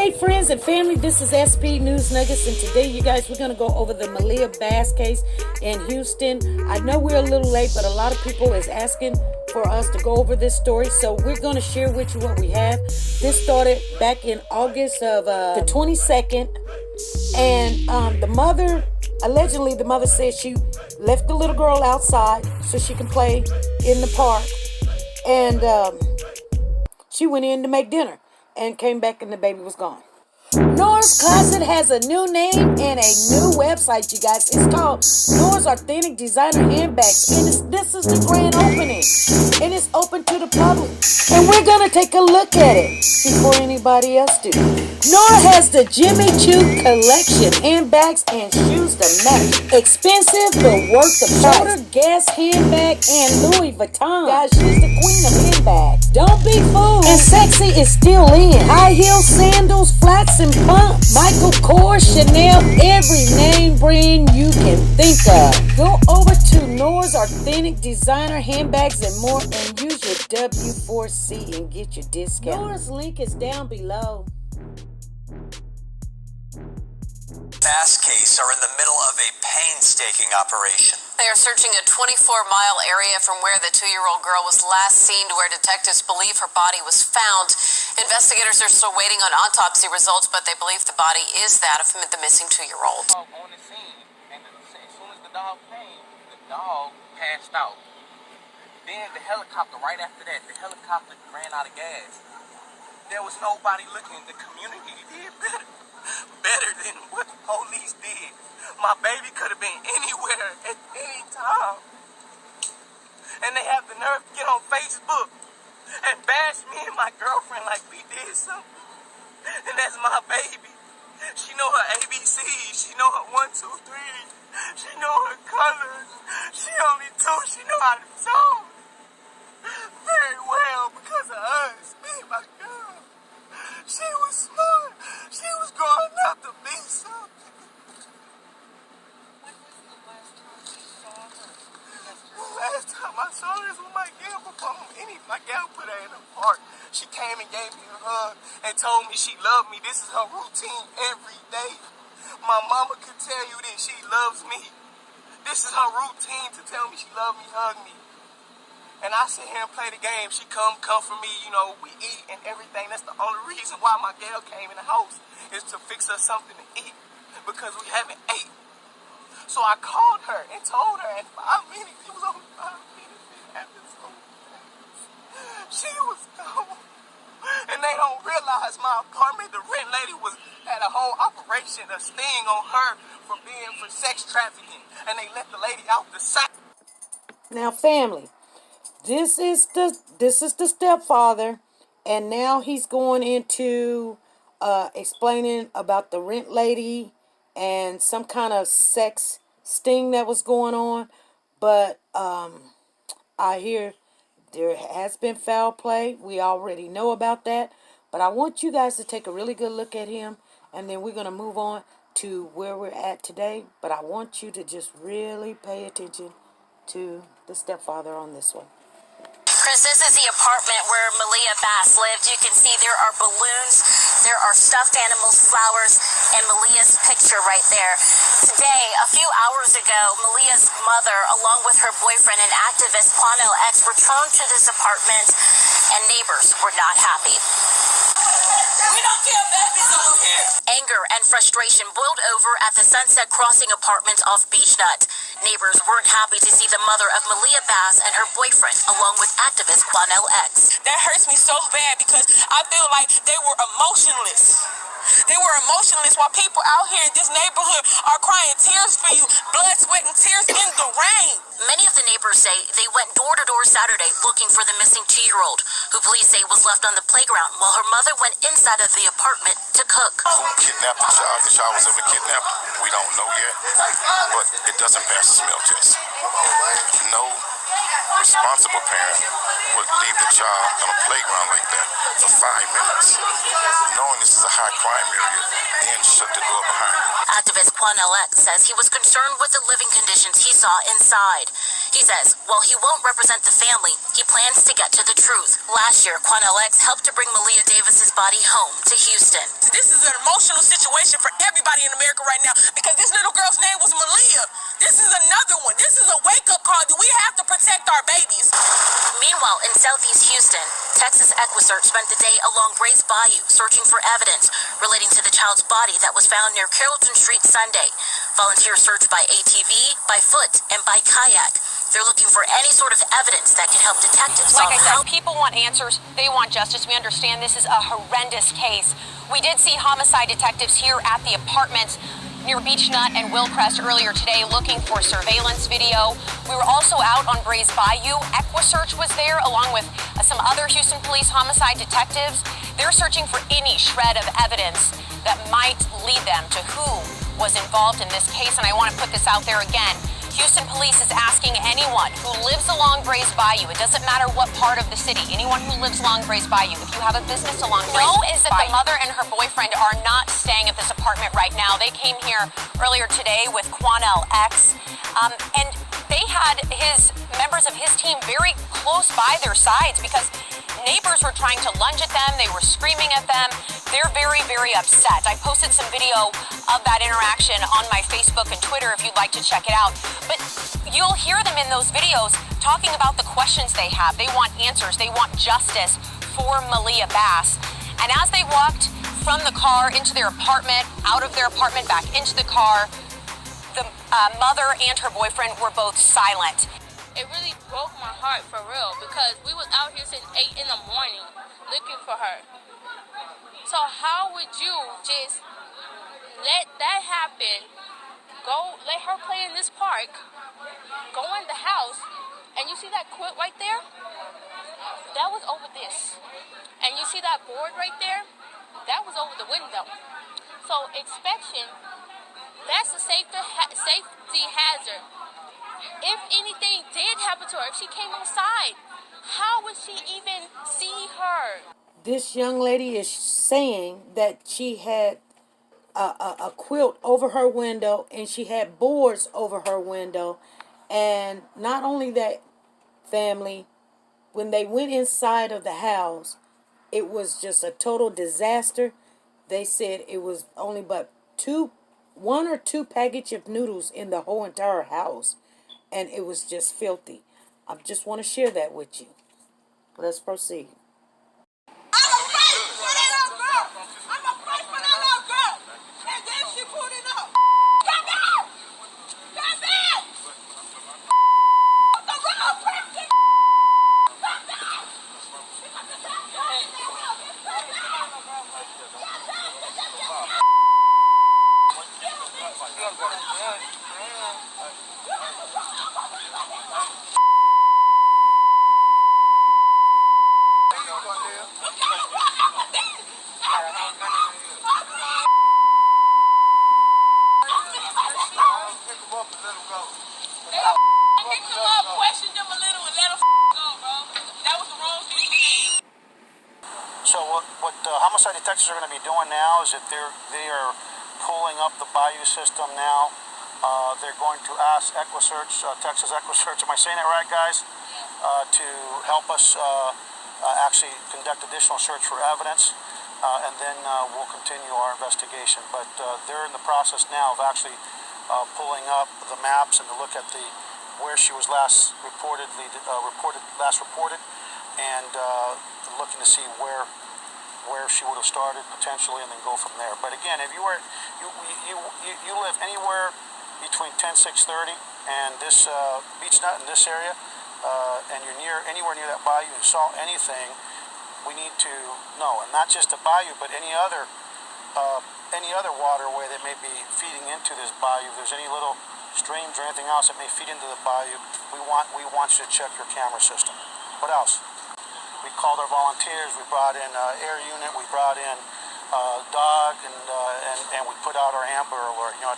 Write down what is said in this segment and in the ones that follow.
Hey friends and family, this is SP News Nuggets, and today you guys, we're going to go over the Maliyah Bass case in Houston. I know we're a little late, but a lot of people is asking for us to go over this story, so we're going to share with you what we have. This started back in August of the 22nd, and allegedly the mother said she left the little girl outside so she can play in the park, and she went in to make dinner and came back and the baby was gone. Nora's Closet has a new name and a new website, you guys. It's called Nora's Authentic Designer Handbags, and this is the grand opening, and it's open to the public, and we're gonna take a look at it before anybody else do. Nora has the Jimmy Choo collection, handbags and shoes to match. Expensive but worth the price. Shoulder Guess handbag and Louis Vuitton. Guys, she's the queen of handbags. Don't be fooled. And sexy is still in. High heels, sandals, flats, and pumps. Michael Kors, Chanel, every name brand you can think of. Go over to Nora's Authentic Designer Handbags and more and use your W4C and get your discount. Nora's link is down below. Bass case are in the middle of a painstaking operation. They are searching a 24-mile area from where the 2-year-old girl was last seen to where detectives believe her body was found. Investigators are still waiting on autopsy results, but they believe the body is that of the missing 2-year-old. On the scene, and as soon as the dog came, the dog passed out. Then the helicopter, right after that, the helicopter ran out of gas. There was nobody looking. The community did better than what the police did. My baby could have been anywhere at any time. And they have the nerve to get on Facebook and bash me and my girlfriend like we did something. And that's my baby. She know her ABCs. She know her 1, 2, 3. She know her colors. She only 2. She know how to sew very well because of us. Me and my girl. She was smart. She was growing up to be something. Last time I saw her is when my gal my gal put her in a park. She came and gave me a hug and told me she loved me. This is her routine every day. My mama could tell you that she loves me. This is her routine to tell me she loves me, hug me. And I sit here and play the game. She come for me, we eat and everything. That's the only reason why my gal came in the house, is to fix us something to eat, because we haven't ate. So I called her and told her in 5 minutes. It was only 5 minutes. It happened so fast. She was gone. And they don't realize my apartment, the rent lady had a whole operation, a sting on her for sex trafficking. And they let the lady out the site. Now, family, this is the stepfather, and now he's going into explaining about the rent lady and some kind of sex sting that was going on. But I hear there has been foul play. We already know about that. But I want you guys to take a really good look at him, and then we're going to move on to where we're at today. But I want you to just really pay attention to the stepfather on this one. Chris, this is the apartment where Maliyah Bass lived. You can see there are balloons, there are stuffed animals, flowers, and Maliyah's picture right there. Today, a few hours ago, Maliyah's mother, along with her boyfriend and activist Quanell X, returned to this apartment, and neighbors were not happy. We don't care babies over here. Anger and frustration boiled over at the Sunset Crossing apartment off Beach Nut. Neighbors weren't happy to see the mother of Maliyah Bass and her boyfriend, along with activist Quanell X. That hurts me so bad because I feel like they were emotionless. They were emotionless while people out here in this neighborhood are crying tears for you, blood, sweat, and tears in the rain. Many of the neighbors say they went door to door Saturday looking for the missing 2-year-old, who police say was left on the playground while her mother went inside of the apartment to cook. Who kidnapped the child? The child was ever kidnapped? We don't know yet, but it doesn't pass the smell test. No responsible parent would leave the child on a playground like that for 5 minutes, knowing this is a high crime area, and shut the door behind it. Activist Quanell X says he was concerned with the living conditions he saw inside. He says, while he won't represent the family, he plans to get to the truth. Last year, Quanell X helped to bring Maliyah Davis's body home to Houston. This is an emotional situation for everybody in America right now because this little girl's name was Maliyah. This is another one. This is a wake-up call that we have to protect our babies. Meanwhile, in southeast Houston, Texas EquiSearch spent the day along Brays Bayou searching for evidence relating to the child's body that was found near Carrollton Street Sunday. Volunteers searched by ATV, by foot, and by kayak. They're looking for any sort of evidence that can help detectives solve Like I said, people want answers. They want justice. We understand this is a horrendous case. We did see homicide detectives here at the apartment near Beach Nut and Willcrest earlier today looking for surveillance video. We were also out on Brays Bayou. EquiSearch was there along with some other Houston police homicide detectives. They're searching for any shred of evidence that might lead them to who was involved in this case. And I want to put this out there again. Houston police is asking anyone who lives along Brays Bayou, it doesn't matter what part of the city, anyone who lives along Brays Bayou, if you have a business along Brays Bayou. Is that the mother and her boyfriend are not staying at this apartment right now. They came here earlier today with Quanell X, and they had members of his team very close by their sides because neighbors were trying to lunge at them. They were screaming at them. They're very, very upset. I posted some video of that interaction on my Facebook and Twitter if you'd like to check it out. But you'll hear them in those videos talking about the questions they have. They want answers. They want justice for Maliyah Bass. And as they walked from the car into their apartment, out of their apartment, back into the car, the mother and her boyfriend were both silent. It really broke my heart for real because we was out here since 8 in the morning looking for her. So how would you just let that happen, go let her play in this park, go in the house, and you see that quilt right there? That was over this. And you see that board right there? That was over the window. So inspection, that's a safety hazard. If anything did happen to her, if she came outside, how would she even see her? This young lady is saying that she had a quilt over her window and she had boards over her window. And not only that, family, when they went inside of the house, it was just a total disaster. They said it was only but one or two package of noodles in the whole entire house. And it was just filthy. I just want to share that with you. Let's proceed. I'm afraid for that little girl. I'm afraid for that little girl. And then she pulled it up. Come back! Come back! The wrong person! Come back! So what homicide detectives are going to be doing now is that they are pulling up the bayou system now. They're going to ask EquiSearch, Texas EquiSearch, am I saying that right, guys? To help us actually conduct additional search for evidence, and then we'll continue our investigation. But they're in the process now of actually pulling up the maps and to look at where she was last reported, and looking to see where she would have started potentially, and then go from there. But again, if you live anywhere between 10-630 and this Beach Nut in this area, and you're anywhere near that bayou and saw anything, we need to know, and not just the bayou, but any other waterway that may be feeding into this bayou. If there's any little streams or anything else that may feed into the bayou, we want you to check your camera system. What else? We called our volunteers. We brought in air unit. We brought in dog, and we put out our Amber Alert. You know,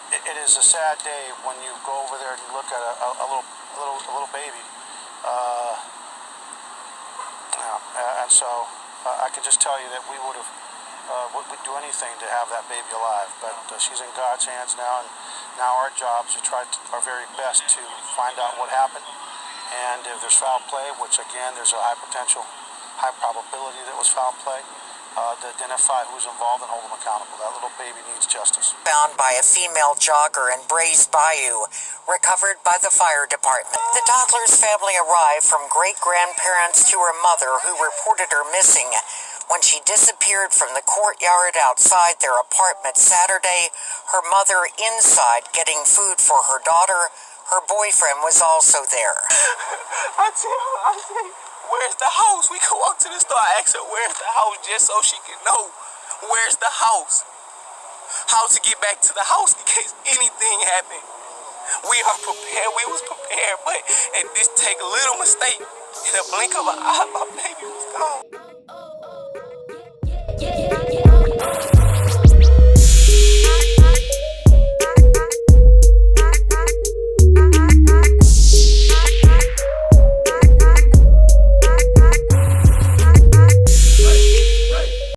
it is a sad day when you go over there and look at a little baby. And so I can just tell you that we would have would do anything to have that baby alive. But she's in God's hands now, and now our job is to try our very best to find out what happened. And if there's foul play, which again, there's a high probability that was foul play, to identify who's involved and hold them accountable. That little baby needs justice. Found by a female jogger in Brays Bayou, recovered by the fire department. The toddler's family arrived from great-grandparents to her mother, who reported her missing when she disappeared from the courtyard outside their apartment Saturday. Her mother inside getting food for her daughter. Her boyfriend was also there. I tell you, where's the house? We could walk to the store. I asked her, where's the house, just so she can know where's the house. How to get back to the house in case anything happened. We are prepared. We was prepared, but and this take a little mistake. In a blink of an eye, my baby was gone.